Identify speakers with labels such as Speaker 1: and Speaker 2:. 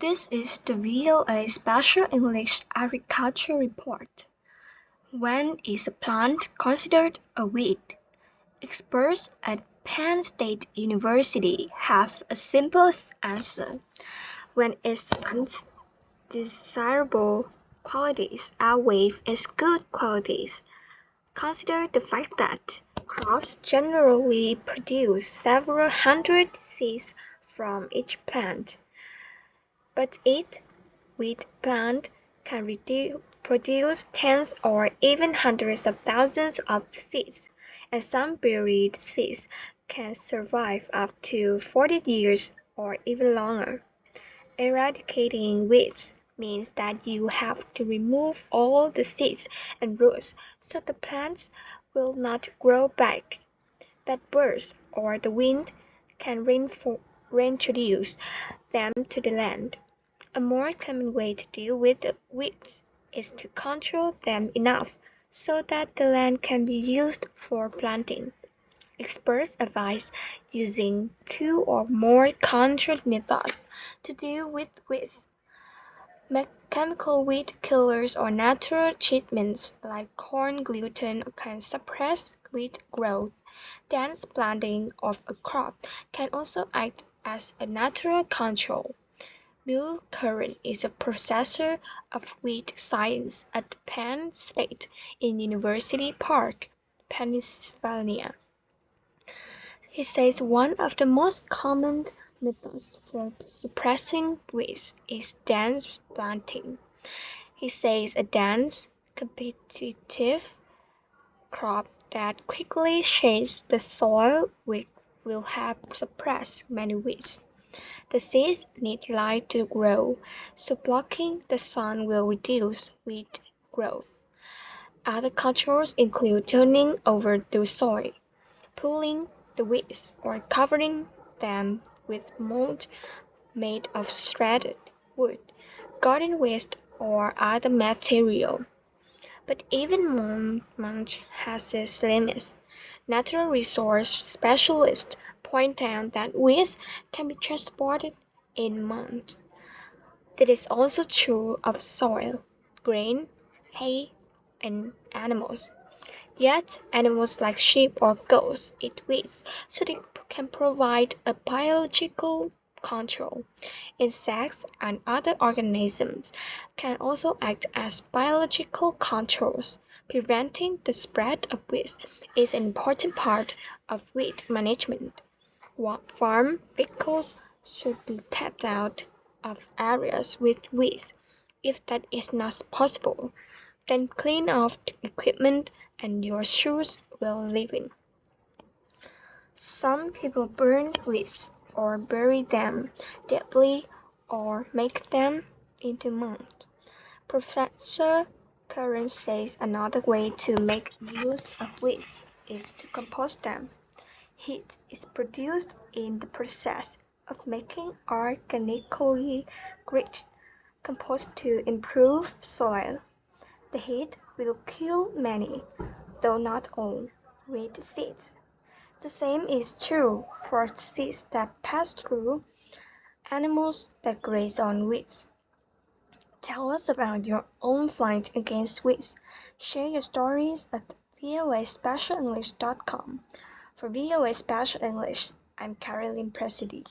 Speaker 1: This is the VOA Special English Agriculture Report. When is a plant considered a weed? Experts at Penn State University have a simple answer. When its undesirable qualities outweigh its good qualities. Consider the fact that crops generally produce several hundred seeds from each plant. But each wheat plant can produce tens or even hundreds of thousands of seeds, and some buried seeds can survive up to 40 years or even longer. Eradicating weeds means that you have to remove all the seeds and roots so the plants will not grow back. Bad birds or the wind can reintroduce them to the land. A more common way to deal with the weeds is to control them enough so that the land can be used for planting. Experts advise using 2 or more control methods to deal with weeds. Chemical weed killers or natural treatments like corn gluten can suppress weed growth. Dense planting of a crop can also act as a natural control. Bill Curran is a professor of weed science at Penn State in University Park, Pennsylvania. He says one of the most common methods for suppressing weeds is dense planting. He says a dense, competitive crop that quickly shades the soil will help suppress many weeds. The seeds need light to grow, so blocking the sun will reduce weed growth. Other controls include turning over the soil, pulling the weeds, or covering them with mulch made of shredded wood, garden waste, or other material. But even mulch has its limits. Natural resource specialists point out that weeds can be transported in mulch. That is also true of soil, grain, hay, and animals. Yet, animals like sheep or goats eat weeds, so they can provide a biological control. Insects and other organisms can also act as biological controls. Preventing the spread of weeds is an important part of weed management. Farm vehicles should be kept out of areas with weeds. If that is not possible, then clean off the equipment and your shoes while leaving. Some people burn weeds or bury them deeply or make them into mud. Professor Curran says another way to make use of weeds is to compost them. Heat is produced in the process of making organically rich compost to improve soil. The heat will kill many, though not all, weed seeds. The same is true for seeds that pass through animals that graze on weeds. Tell us about your own fight against weeds. Share your stories at voaspecialenglish.com. For VOA Special English, I'm Caroline Presidi.